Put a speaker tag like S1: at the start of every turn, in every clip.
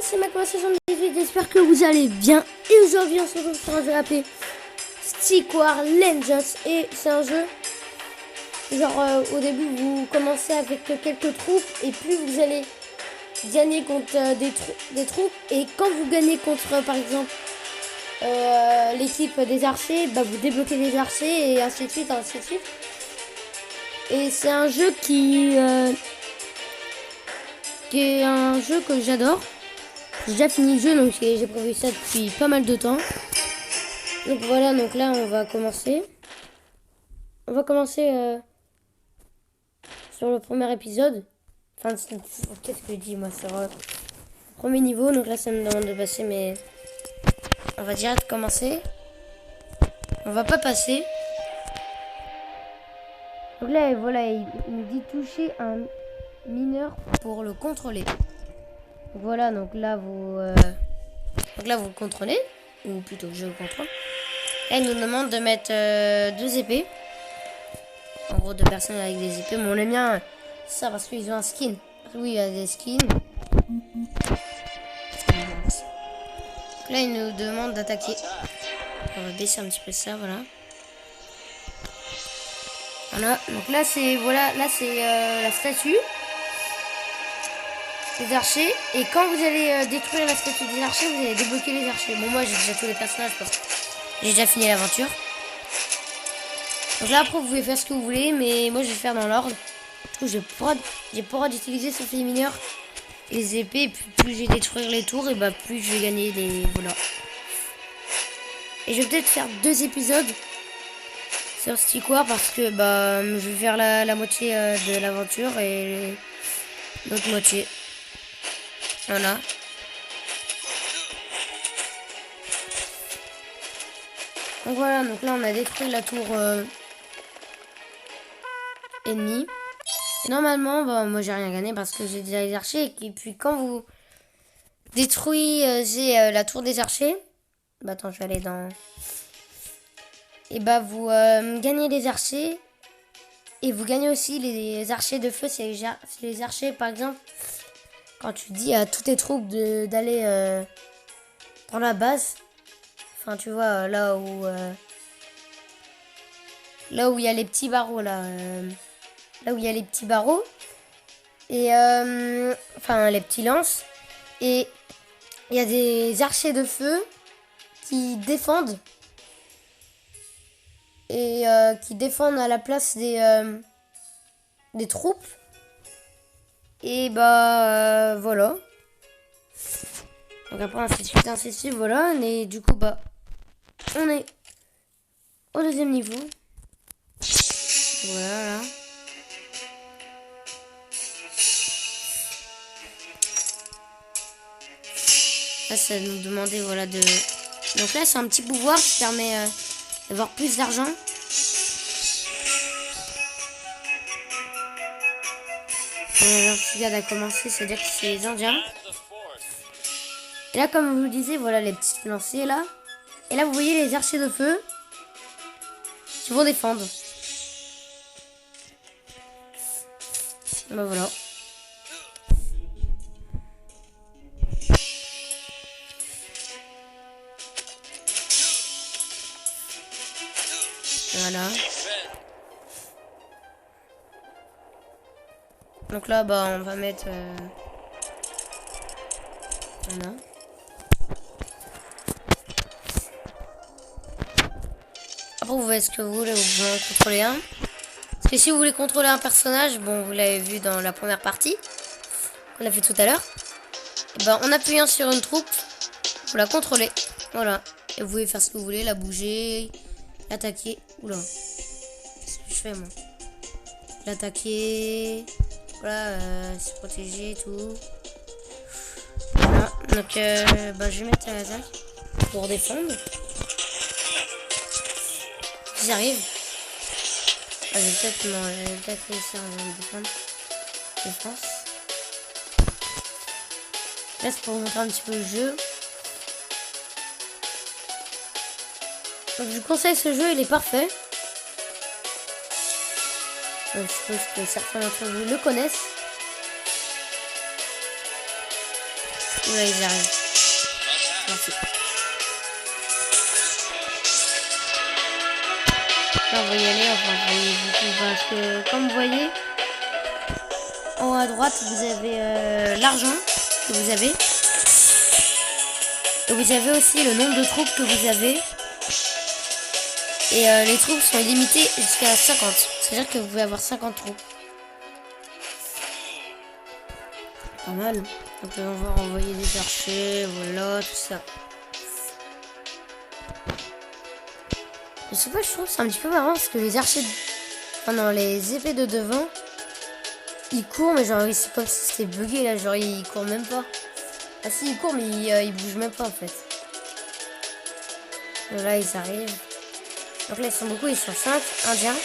S1: c'est Mac78, j'espère que vous allez bien. Et aujourd'hui on se retrouve sur un jeu appelé Stick War Legends. Et c'est un jeu, genre au début vous commencez avec quelques troupes. Et plus vous allez gagner contre des troupes. Et quand vous gagnez contre par exemple l'équipe des archers, bah, vous débloquez des archers et ainsi de suite, ainsi de suite. Et c'est un jeu qui est un jeu que j'adore. J'ai déjà fini le jeu, donc j'ai prévu ça depuis pas mal de temps. Donc voilà, donc là on va commencer. On va commencer sur le premier épisode. Enfin, qu'est-ce que je dis moi sur le premier niveau. Donc là ça me demande de passer, mais on va direct commencer. On va pas passer. Donc là voilà, il nous dit toucher un mineur pour le contrôler. Donc voilà, donc là vous le contrôlez, ou plutôt je le contrôle. Là il nous demande de mettre 2 épées. En gros 2 personnes avec des épées. Mais on aime bien ça parce qu'ils ont un skin. Oui, il y a des skins. Donc là il nous demande d'attaquer. On va baisser un petit peu ça, voilà. Voilà, donc là c'est la statue des archers. Et quand vous allez détruire la statue des archers, vous allez débloquer les archers. Bon, moi j'ai déjà tous les personnages parce que j'ai déjà fini l'aventure. Donc là après vous pouvez faire ce que vous voulez, mais moi je vais faire dans l'ordre. Du coup j'ai pas le droit d'utiliser sauf les mineurs et les épées. Et puis plus je vais détruire les tours, et bah plus je vais gagner des... Voilà. Et je vais peut-être faire 2 épisodes sur Stick War parce que bah je vais faire la moitié de l'aventure et l'autre moitié. Voilà. Donc voilà, donc là on a détruit la tour ennemie. Et normalement, bah, moi j'ai rien gagné parce que j'ai déjà les archers. Et puis quand vous détruisez la tour des archers, bah attends, je vais aller dans... Et bah vous gagnez les archers. Et vous gagnez aussi les archers de feu. C'est les archers, par exemple, quand tu dis à toutes tes troupes d'aller dans la base. Enfin, tu vois, là où il y a les petits barreaux, là où il y a les petits barreaux. Et enfin, les petits lances. Et il y a des archers de feu qui défendent. Et qui défendent à la place des troupes. Et bah voilà. Donc après ainsi de suite, voilà. Et du coup bah on est au 2e niveau. Voilà. Là ça nous demandait voilà de... Donc là c'est un petit pouvoir qui permet d'avoir plus d'argent. L'Intifada a commencé, c'est-à-dire que c'est les Indiens. Et là, comme je vous disais, voilà les petits lanciers là. Et là, vous voyez les archers de feu qui vont défendre. Bah voilà. Voilà. Donc là, bah, on va mettre... Voilà. Après, vous voyez ce que vous voulez, vous pouvez en contrôler un. Parce que si vous voulez contrôler un personnage, bon, vous l'avez vu dans la première partie, qu'on a fait tout à l'heure. Et ben, en appuyant sur une troupe, vous la contrôlez. Voilà. Et vous pouvez faire ce que vous voulez, la bouger, l'attaquer. Oula. Qu'est-ce que je fais, moi? L'attaquer... Voilà, se protéger et tout. Voilà, donc bah, je vais mettre à l'attaque pour défendre. J'y arrive. Ah, je vais peut-être réussir à me défendre. Défense. Là, c'est pour vous montrer un petit peu le jeu. Donc, je vous conseille ce jeu, il est parfait. Je suppose que certains d'entre vous le connaissent. Oula, ils arrivent. Merci. Là, on va y aller, enfin, vous voyez beaucoup, parce que, comme vous voyez, en haut à droite, vous avez l'argent que vous avez. Et vous avez aussi le nombre de troupes que vous avez. Et les troupes sont illimitées jusqu'à 50. C'est-à-dire que vous pouvez avoir 50 troupes. Pas mal. Donc on va renvoyer des archers, voilà, tout ça. Je sais pas, je trouve que c'est un petit peu marrant parce que les archers... Enfin non, les épées de devant, ils courent, mais genre c'est comme si c'était bugué là, genre ils courent même pas. Ah si, ils courent, mais ils bougent même pas en fait. Donc là, ils arrivent. Donc là, ils sont beaucoup, ils sont 5 indiens.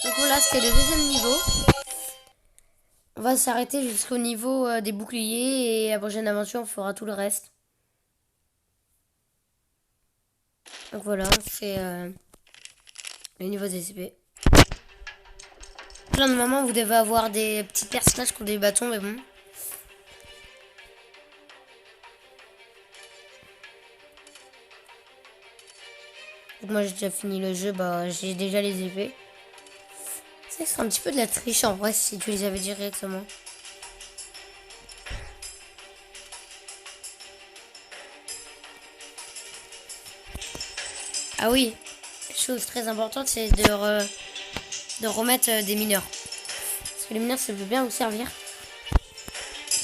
S1: Donc voilà, c'était le deuxième niveau. On va s'arrêter jusqu'au niveau des boucliers et à la prochaine aventure, on fera tout le reste. Donc voilà, on fait le niveau des épées. Plein de moments, vous devez avoir des petits personnages qui ont des bâtons, mais bon. Donc moi, j'ai déjà fini le jeu, bah j'ai déjà les épées. C'est un petit peu de la triche en vrai si tu les avais directement. Ah oui, chose très importante, c'est de remettre des mineurs. Parce que les mineurs, ça peut bien vous servir.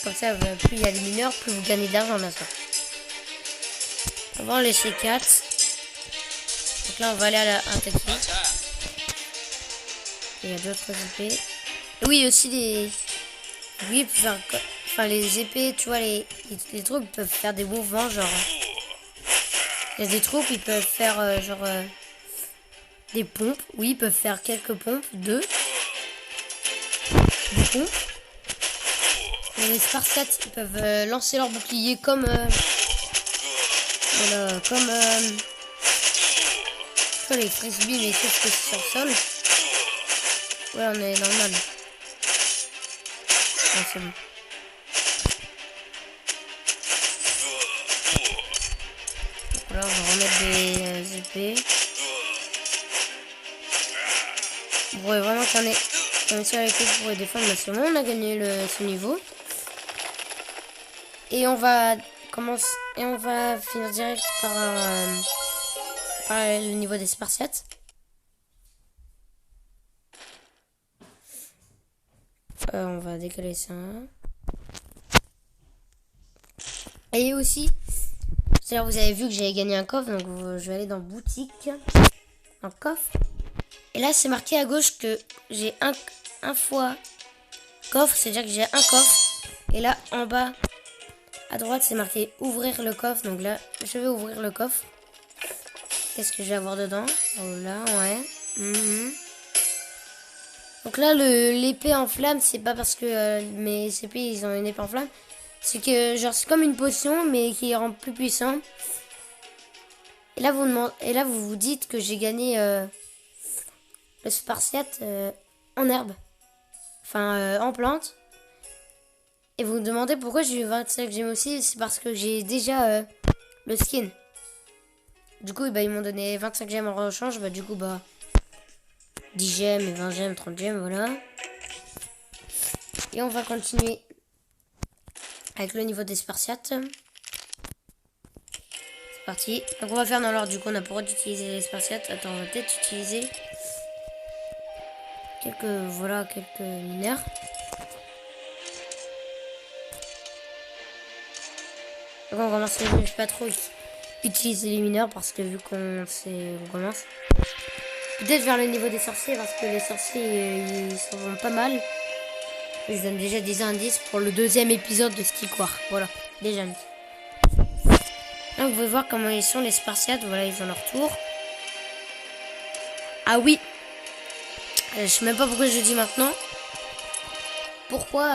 S1: Comme ça, plus il y a des mineurs, plus vous gagnez de l'argent dans ça. On va en laisser 4. Donc là, on va aller à attaquer. Il y a d'autres épées. Et oui, aussi les... Oui, enfin, les épées, tu vois, les troupes peuvent faire des mouvements, genre... Il y a des troupes, ils peuvent faire, des pompes. Oui, ils peuvent faire quelques pompes. 2. Des pompes. Et les Spartiates, ils peuvent lancer leur bouclier comme... voilà, comme... les frisbees, mais sauf que c'est sur le sol. Ouais, on est normal. Ah, c'est bon. Voilà, on va remettre des épées. Bon, et vraiment qu'on est réussi à l'épée pour les défendre, mais c'est bon, on a gagné ce niveau. Et on va commencer, et on va finir direct par le niveau des Spartiates. On va décaler ça. Et aussi, c'est-à-dire vous avez vu que j'avais gagné un coffre, donc je vais aller dans boutique, un coffre. Et là c'est marqué à gauche que j'ai un fois coffre, c'est-à-dire que j'ai un coffre. Et là en bas à droite c'est marqué ouvrir le coffre, donc là je vais ouvrir le coffre. Qu'est-ce que je vais avoir dedans? Oh là, ouais. Donc là, l'épée en flamme, c'est pas parce que mes épées, ils ont une épée en flamme. C'est que, genre, c'est comme une potion, mais qui rend plus puissant. Et là, vous vous dites que j'ai gagné le Spartiate en herbe. Enfin, en plante. Et vous vous demandez pourquoi j'ai eu 25 gemmes aussi. C'est parce que j'ai déjà le skin. Du coup, bah, ils m'ont donné 25 gemmes en rechange. Bah, du coup, bah... 10 gemmes et 20 gemmes, 30 gemmes, voilà. Et on va continuer avec le niveau des Spartiates. C'est parti. Donc on va faire dans l'ordre, du coup on a pas le droit d'utiliser les Spartiates. Attends, on va peut-être utiliser quelques mineurs. Donc on commence, je vais pas trop utiliser les mineurs parce que vu qu'on commence. Peut-être vers le niveau des sorciers parce que les sorciers ils sont pas mal. Ils donnent déjà des indices pour le deuxième épisode de Stick War. Voilà, déjà. Là, vous pouvez voir comment ils sont les Spartiates. Voilà, ils ont leur tour. Ah oui. Je sais même pas pourquoi je le dis maintenant. Pourquoi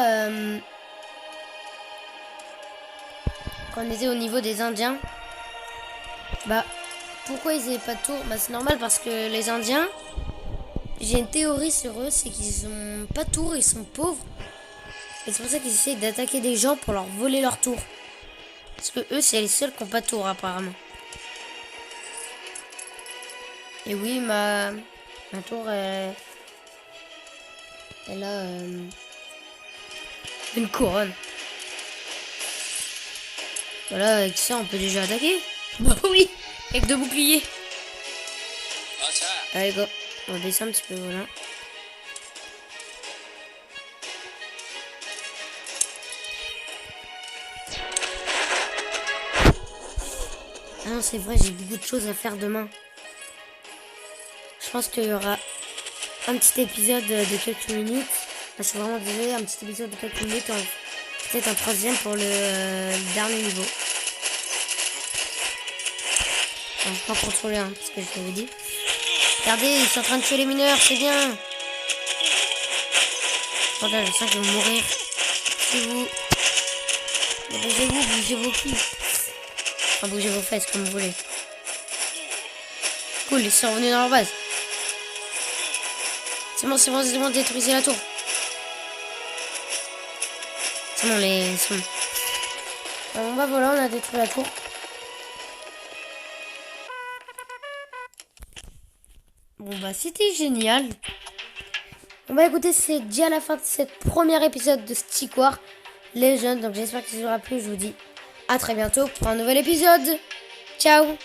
S1: quand on était au niveau des Indiens, bah pourquoi ils n'avaient pas de tour? Bah c'est normal parce que les Indiens, j'ai une théorie sur eux, c'est qu'ils ont pas de tour, ils sont pauvres. Et c'est pour ça qu'ils essayent d'attaquer des gens pour leur voler leur tour. Parce que eux, c'est les seuls qui n'ont pas de tour apparemment. Et oui, ma tour, elle a une couronne. Voilà, avec ça, on peut déjà attaquer. Bah oui, avec 2 boucliers. Allez, go. On va baisser un petit peu, voilà. Ah non, c'est vrai, j'ai beaucoup de choses à faire demain. Je pense qu'il y aura un petit épisode de quelques minutes. Je suis vraiment désolé, un petit épisode de quelques minutes. Peut-être un 3e pour le dernier niveau. Enfin, je peux pas contrôler, hein, parce que je t'avais dit. Regardez, ils sont en train de tuer les mineurs, c'est bien. Attendez, je sens qu'ils vont mourir. Bougez-vous. Bougez-vous, bougez vos culs. Enfin, bougez vos fesses comme vous voulez. Cool, ils sont revenus dans leur base. C'est bon, détruisez la tour. C'est bon, c'est bon. Bon, bah voilà, on a détruit la tour. Bon, bah c'était génial. Bon, bah écoutez, c'est déjà la fin de cette premier épisode de Stick War Legend. Donc j'espère que ça vous aura plu. Je vous dis à très bientôt pour un nouvel épisode. Ciao!